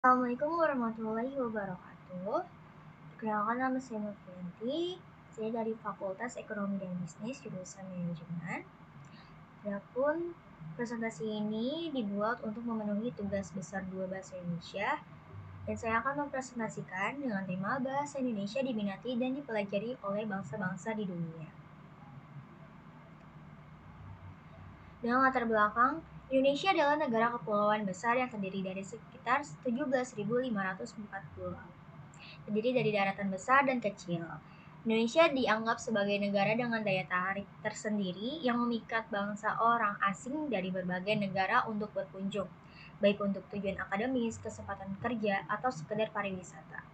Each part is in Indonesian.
Assalamualaikum warahmatullahi wabarakatuh. Perkenalkan, nama saya Nurfianti. Saya dari Fakultas Ekonomi dan Bisnis jurusan Manajemen. Adapun presentasi ini dibuat untuk memenuhi tugas besar 2 bahasa Indonesia, dan saya akan mempresentasikan dengan tema bahasa Indonesia diminati dan dipelajari oleh bangsa-bangsa di dunia. Dengan latar belakang, Indonesia adalah negara kepulauan besar yang terdiri dari sekitar 17.540 pulau. Terdiri dari daratan besar dan kecil. Indonesia dianggap sebagai negara dengan daya tarik tersendiri yang memikat bangsa orang asing dari berbagai negara untuk berkunjung, baik untuk tujuan akademis, kesempatan kerja, atau sekedar pariwisata.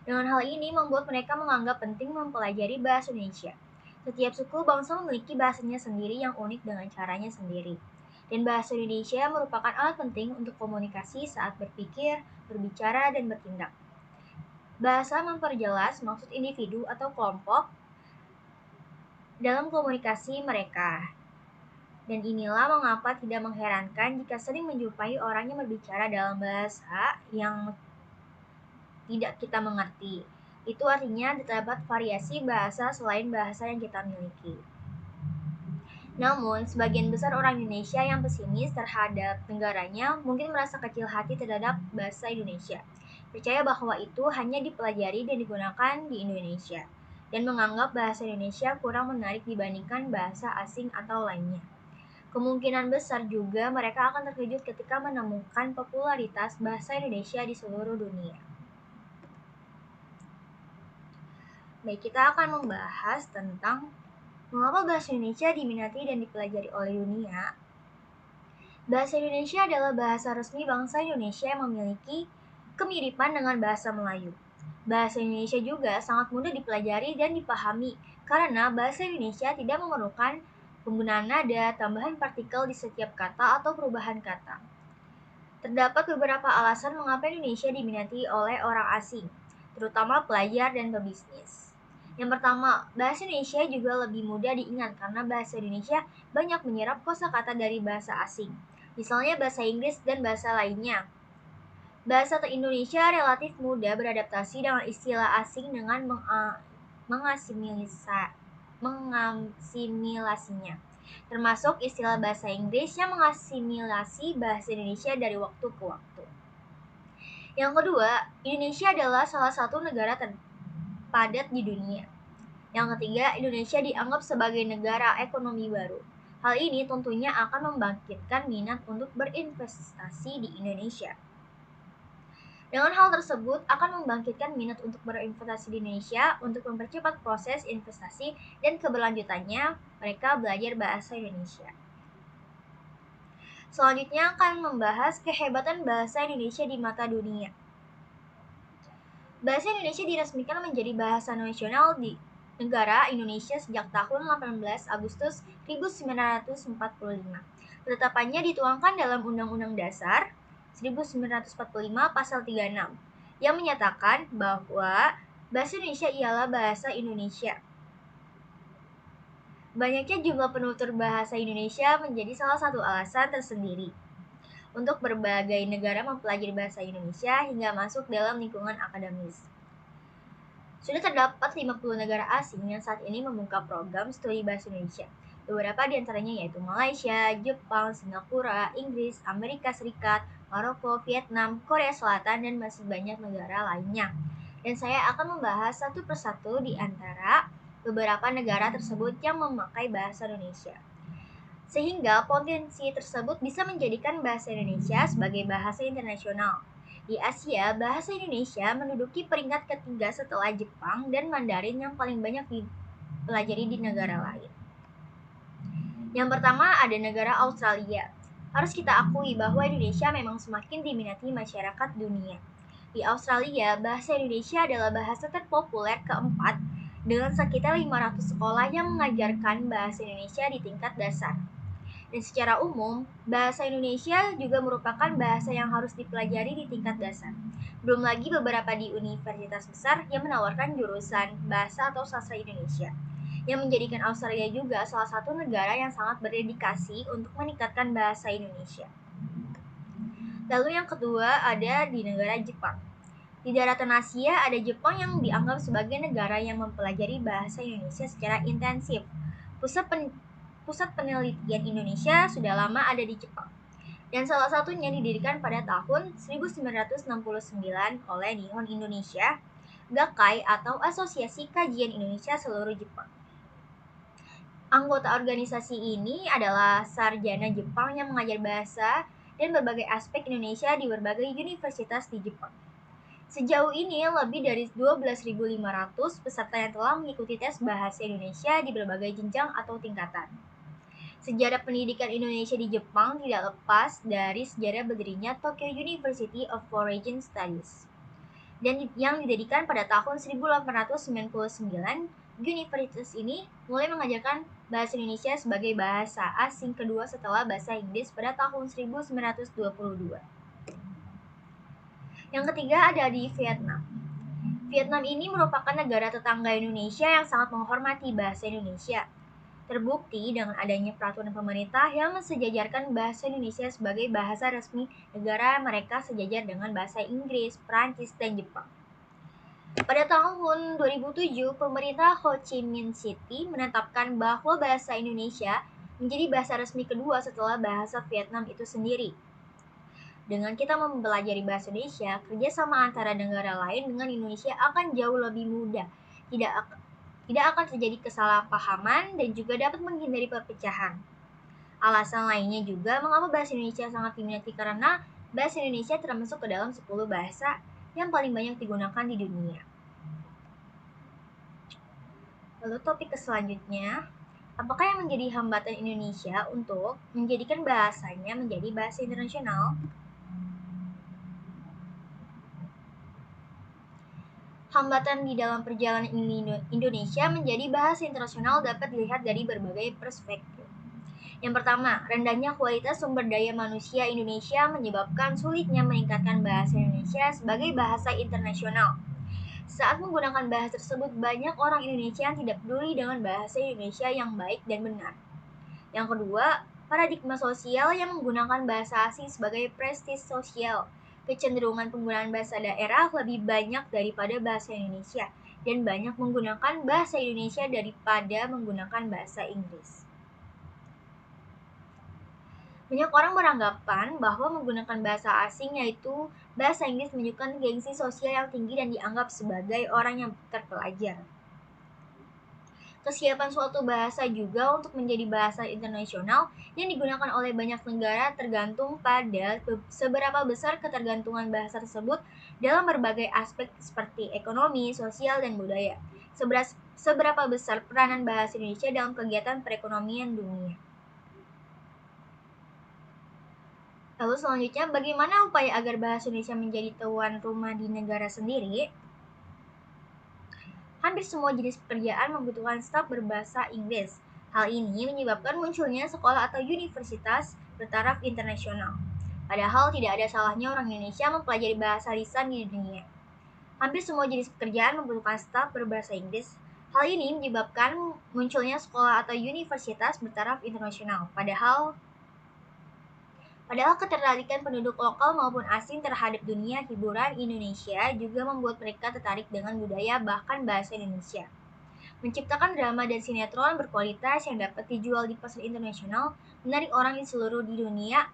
Dengan hal ini membuat mereka menganggap penting mempelajari bahasa Indonesia. Setiap suku bangsa memiliki bahasanya sendiri yang unik dengan caranya sendiri. Dan bahasa Indonesia merupakan alat penting untuk komunikasi saat berpikir, berbicara, dan bertindak. Bahasa memperjelas maksud individu atau kelompok dalam komunikasi mereka. Dan inilah mengapa tidak mengherankan jika sering menjumpai orang yang berbicara dalam bahasa yang tidak kita mengerti. Itu artinya terdapat variasi bahasa selain bahasa yang kita miliki. Namun, sebagian besar orang Indonesia yang pesimis terhadap negaranya mungkin merasa kecil hati terhadap bahasa Indonesia, percaya bahwa itu hanya dipelajari dan digunakan di Indonesia, dan menganggap bahasa Indonesia kurang menarik dibandingkan bahasa asing atau lainnya. Kemungkinan besar juga mereka akan terkejut ketika menemukan popularitas bahasa Indonesia di seluruh dunia. Baik, kita akan membahas tentang mengapa bahasa Indonesia diminati dan dipelajari oleh dunia. Bahasa Indonesia adalah bahasa resmi bangsa Indonesia yang memiliki kemiripan dengan bahasa Melayu. Bahasa Indonesia juga sangat mudah dipelajari dan dipahami karena bahasa Indonesia tidak memerlukan penggunaan nada, tambahan partikel di setiap kata, atau perubahan kata. Terdapat beberapa alasan mengapa Indonesia diminati oleh orang asing, terutama pelajar dan pebisnis. Yang pertama, bahasa Indonesia juga lebih mudah diingat karena bahasa Indonesia banyak menyerap kosakata dari bahasa asing, misalnya bahasa Inggris dan bahasa lainnya. Bahasa Indonesia relatif mudah beradaptasi dengan istilah asing dengan mengasimilasinya, termasuk istilah bahasa Inggris yang mengasimilasi bahasa Indonesia dari waktu ke waktu. Yang kedua, Indonesia adalah salah satu negara terpadat di dunia. Yang ketiga, Indonesia dianggap sebagai negara ekonomi baru. Hal ini tentunya akan membangkitkan minat untuk berinvestasi di Indonesia. Dengan hal tersebut akan membangkitkan minat untuk berinvestasi di Indonesia untuk mempercepat proses investasi dan keberlanjutannya mereka belajar bahasa Indonesia. Selanjutnya akan membahas kehebatan bahasa Indonesia di mata dunia. Bahasa Indonesia diresmikan menjadi bahasa nasional di negara Indonesia sejak tahun 18 Agustus 1945. Penetapannya dituangkan dalam Undang-Undang Dasar 1945 Pasal 36 yang menyatakan bahwa bahasa Indonesia ialah bahasa Indonesia. Banyaknya jumlah penutur bahasa Indonesia menjadi salah satu alasan tersendiri untuk berbagai negara mempelajari bahasa Indonesia hingga masuk dalam lingkungan akademis. Sudah terdapat 50 negara asing yang saat ini membuka program studi bahasa Indonesia. Beberapa di antaranya yaitu Malaysia, Jepang, Singapura, Inggris, Amerika Serikat, Maroko, Vietnam, Korea Selatan, dan masih banyak negara lainnya. Dan saya akan membahas satu persatu di antara beberapa negara tersebut yang memakai bahasa Indonesia. Sehingga potensi tersebut bisa menjadikan bahasa Indonesia sebagai bahasa internasional. Di Asia, bahasa Indonesia menduduki peringkat ketiga setelah Jepang dan Mandarin yang paling banyak dipelajari di negara lain. Yang pertama ada negara Australia. Harus kita akui bahwa Indonesia memang semakin diminati masyarakat dunia. Di Australia, bahasa Indonesia adalah bahasa terpopuler keempat dengan sekitar 500 sekolah yang mengajarkan bahasa Indonesia di tingkat dasar. Dan secara umum, bahasa Indonesia juga merupakan bahasa yang harus dipelajari di tingkat dasar. Belum lagi beberapa di universitas besar yang menawarkan jurusan bahasa atau sastra Indonesia, yang menjadikan Australia juga salah satu negara yang sangat berdedikasi untuk meningkatkan bahasa Indonesia. Lalu yang kedua ada di negara Jepang. Di daratan Asia ada Jepang yang dianggap sebagai negara yang mempelajari bahasa Indonesia secara intensif. Pusat penelitian Indonesia sudah lama ada di Jepang. Dan salah satunya didirikan pada tahun 1969 oleh Nihon Indonesia Gakkai atau Asosiasi Kajian Indonesia Seluruh Jepang. Anggota organisasi ini adalah sarjana Jepang yang mengajar bahasa dan berbagai aspek Indonesia di berbagai universitas di Jepang. Sejauh ini, lebih dari 12.500 peserta yang telah mengikuti tes bahasa Indonesia di berbagai jenjang atau tingkatan. Sejarah pendidikan Indonesia di Jepang tidak lepas dari sejarah berdirinya Tokyo University of Foreign Studies. Dan yang didirikan pada tahun 1899, universitas ini mulai mengajarkan bahasa Indonesia sebagai bahasa asing kedua setelah bahasa Inggris pada tahun 1922. Yang ketiga ada di Vietnam. Vietnam ini merupakan negara tetangga Indonesia yang sangat menghormati bahasa Indonesia. Terbukti dengan adanya peraturan pemerintah yang mensejajarkan bahasa Indonesia sebagai bahasa resmi negara mereka sejajar dengan bahasa Inggris, Prancis, dan Jepang. Pada tahun 2007, pemerintah Ho Chi Minh City menetapkan bahwa bahasa Indonesia menjadi bahasa resmi kedua setelah bahasa Vietnam itu sendiri. Dengan kita mempelajari bahasa Indonesia, kerjasama antara negara lain dengan Indonesia akan jauh lebih mudah. Tidak akan terjadi kesalahpahaman dan juga dapat menghindari perpecahan. Alasan lainnya juga mengapa bahasa Indonesia sangat diminati karena bahasa Indonesia termasuk ke dalam 10 bahasa yang paling banyak digunakan di dunia. Lalu topik selanjutnya, apakah yang menjadi hambatan Indonesia untuk menjadikan bahasanya menjadi bahasa internasional? Hambatan di dalam perjalanan Indonesia menjadi bahasa internasional dapat dilihat dari berbagai perspektif. Yang pertama, rendahnya kualitas sumber daya manusia Indonesia menyebabkan sulitnya meningkatkan bahasa Indonesia sebagai bahasa internasional. Saat menggunakan bahasa tersebut, banyak orang Indonesia yang tidak peduli dengan bahasa Indonesia yang baik dan benar. Yang kedua, paradigma sosial yang menggunakan bahasa asing sebagai prestis sosial. Kecenderungan penggunaan bahasa daerah lebih banyak daripada bahasa Indonesia, dan banyak menggunakan bahasa Indonesia daripada menggunakan bahasa Inggris. Banyak orang beranggapan bahwa menggunakan bahasa asing yaitu bahasa Inggris menunjukkan gengsi sosial yang tinggi dan dianggap sebagai orang yang terpelajar. Kesiapan suatu bahasa juga untuk menjadi bahasa internasional yang digunakan oleh banyak negara tergantung pada seberapa besar ketergantungan bahasa tersebut dalam berbagai aspek seperti ekonomi, sosial, dan budaya. Seberapa besar peranan bahasa Indonesia dalam kegiatan perekonomian dunia. Lalu selanjutnya, bagaimana upaya agar bahasa Indonesia menjadi tuan rumah di negara sendiri? Hampir semua jenis pekerjaan membutuhkan staf berbahasa Inggris. Hal ini menyebabkan munculnya sekolah atau universitas bertaraf internasional. Padahal tidak ada salahnya orang Indonesia mempelajari bahasa lisan di dunia. Hampir semua jenis pekerjaan membutuhkan staf berbahasa Inggris. Hal ini menyebabkan munculnya sekolah atau universitas bertaraf internasional. Padahal ketertarikan penduduk lokal maupun asing terhadap dunia hiburan Indonesia juga membuat mereka tertarik dengan budaya bahkan bahasa Indonesia. Menciptakan drama dan sinetron berkualitas yang dapat dijual di pasar internasional menarik orang di seluruh dunia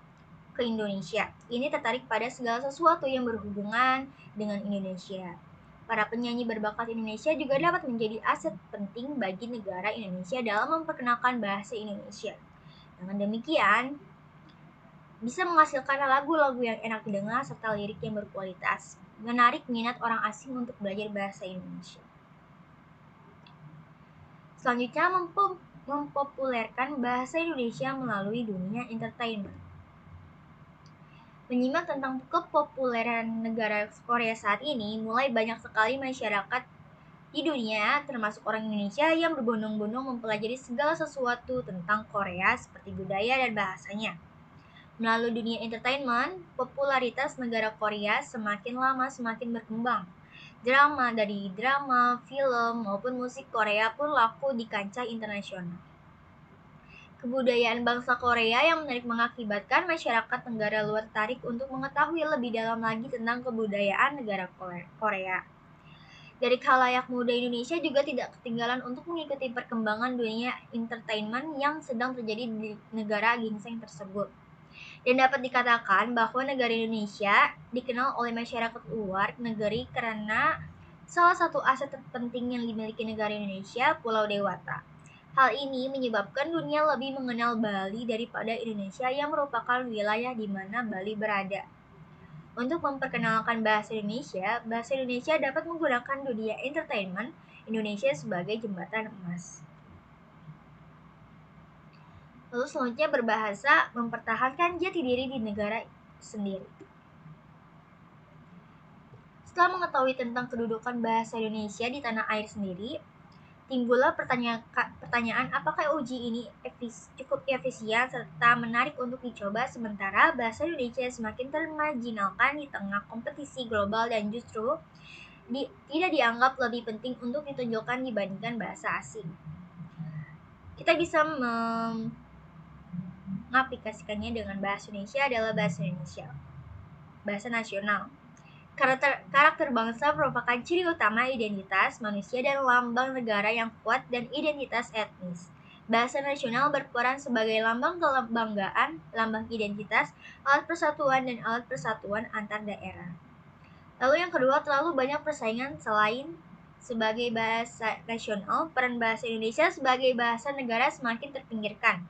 ke Indonesia. Ini tertarik pada segala sesuatu yang berhubungan dengan Indonesia. Para penyanyi berbakat Indonesia juga dapat menjadi aset penting bagi negara Indonesia dalam memperkenalkan bahasa Indonesia. Dengan demikian, bisa menghasilkan lagu-lagu yang enak didengar serta lirik yang berkualitas, menarik minat orang asing untuk belajar bahasa Indonesia. Selanjutnya, mempopulerkan bahasa Indonesia melalui dunia entertainment. Menyimak tentang kepopuleran negara Korea saat ini, mulai banyak sekali masyarakat di dunia, termasuk orang Indonesia yang berbondong-bondong mempelajari segala sesuatu tentang Korea seperti budaya dan bahasanya. Melalui dunia entertainment, popularitas negara Korea semakin lama semakin berkembang. Dari drama, film, maupun musik Korea pun laku di kancah internasional. Kebudayaan bangsa Korea yang menarik mengakibatkan masyarakat negara luar tertarik untuk mengetahui lebih dalam lagi tentang kebudayaan negara Korea. Dari khalayak muda Indonesia juga tidak ketinggalan untuk mengikuti perkembangan dunia entertainment yang sedang terjadi di negara ginseng tersebut. Dan dapat dikatakan bahwa negara Indonesia dikenal oleh masyarakat luar negeri karena salah satu aset terpenting yang dimiliki negara Indonesia, Pulau Dewata. Hal ini menyebabkan dunia lebih mengenal Bali daripada Indonesia yang merupakan wilayah di mana Bali berada. Untuk memperkenalkan bahasa Indonesia dapat menggunakan dunia entertainment Indonesia sebagai jembatan emas. Lalu selanjutnya berbahasa mempertahankan jati diri di negara sendiri. Setelah mengetahui tentang kedudukan bahasa Indonesia di tanah air sendiri, timbullah pertanyaan apakah uji ini cukup efisien serta menarik untuk dicoba sementara bahasa Indonesia semakin termarginalkan di tengah kompetisi global dan justru tidak dianggap lebih penting untuk ditunjukkan dibandingkan bahasa asing. Kita bisa mengaplikasikannya dengan bahasa Indonesia adalah bahasa Indonesia, bahasa nasional. Karakter bangsa merupakan ciri utama identitas manusia dan lambang negara yang kuat dan identitas etnis. Bahasa nasional berperan sebagai lambang kebanggaan, lambang identitas, alat persatuan, dan alat persatuan antar daerah. Lalu yang kedua, terlalu banyak persaingan selain sebagai bahasa nasional, peran bahasa Indonesia sebagai bahasa negara semakin terpinggirkan.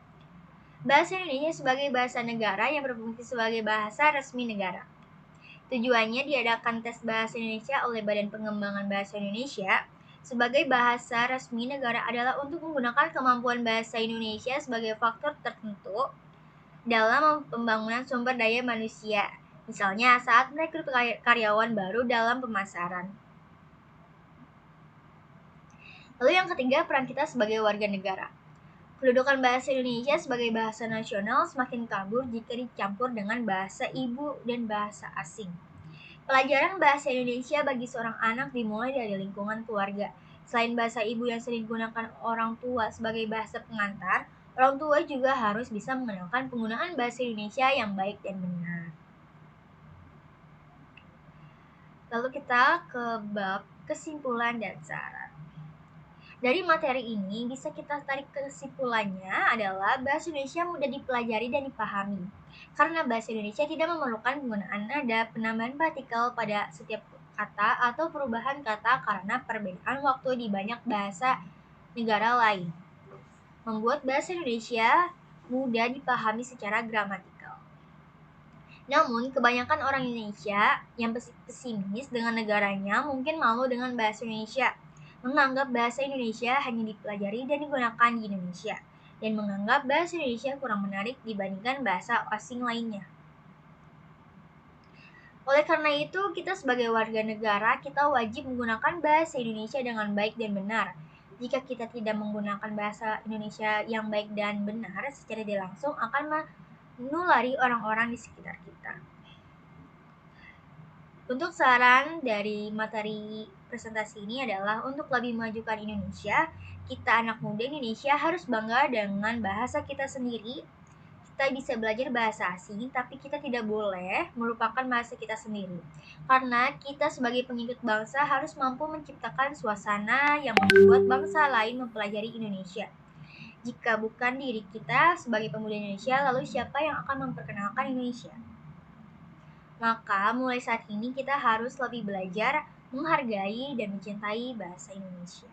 Bahasa Indonesia sebagai bahasa negara yang berfungsi sebagai bahasa resmi negara. Tujuannya diadakan tes bahasa Indonesia oleh Badan Pengembangan Bahasa Indonesia sebagai bahasa resmi negara adalah untuk menggunakan kemampuan bahasa Indonesia sebagai faktor tertentu dalam pembangunan sumber daya manusia, misalnya saat merekrut karyawan baru dalam pemasaran. Lalu yang ketiga, peran kita sebagai warga negara. Kedudukan bahasa Indonesia sebagai bahasa nasional semakin kabur jika dicampur dengan bahasa ibu dan bahasa asing. Pelajaran bahasa Indonesia bagi seorang anak dimulai dari lingkungan keluarga. Selain bahasa ibu yang sering digunakan orang tua sebagai bahasa pengantar, orang tua juga harus bisa mengenalkan penggunaan bahasa Indonesia yang baik dan benar. Lalu kita ke bab kesimpulan dan saran. Dari materi ini bisa kita tarik kesimpulannya adalah bahasa Indonesia mudah dipelajari dan dipahami. Karena bahasa Indonesia tidak memerlukan penggunaan nada, penambahan partikel pada setiap kata atau perubahan kata karena perbedaan waktu di banyak bahasa negara lain. Membuat bahasa Indonesia mudah dipahami secara gramatikal. Namun, kebanyakan orang Indonesia yang pesimis dengan negaranya mungkin malu dengan bahasa Indonesia, menganggap bahasa Indonesia hanya dipelajari dan digunakan di Indonesia, dan menganggap bahasa Indonesia kurang menarik dibandingkan bahasa asing lainnya. Oleh karena itu, kita sebagai warga negara, kita wajib menggunakan bahasa Indonesia dengan baik dan benar. Jika kita tidak menggunakan bahasa Indonesia yang baik dan benar, secara tidak langsung akan menulari orang-orang di sekitar kita. Untuk saran dari materi presentasi ini adalah untuk lebih memajukan Indonesia, kita anak muda Indonesia harus bangga dengan bahasa kita sendiri. Kita bisa belajar bahasa asing, tapi kita tidak boleh melupakan bahasa kita sendiri. Karena kita sebagai pengikut bangsa harus mampu menciptakan suasana yang membuat bangsa lain mempelajari Indonesia. Jika bukan diri kita sebagai pemuda Indonesia, lalu siapa yang akan memperkenalkan Indonesia? Maka mulai saat ini kita harus lebih belajar menghargai dan mencintai bahasa Indonesia.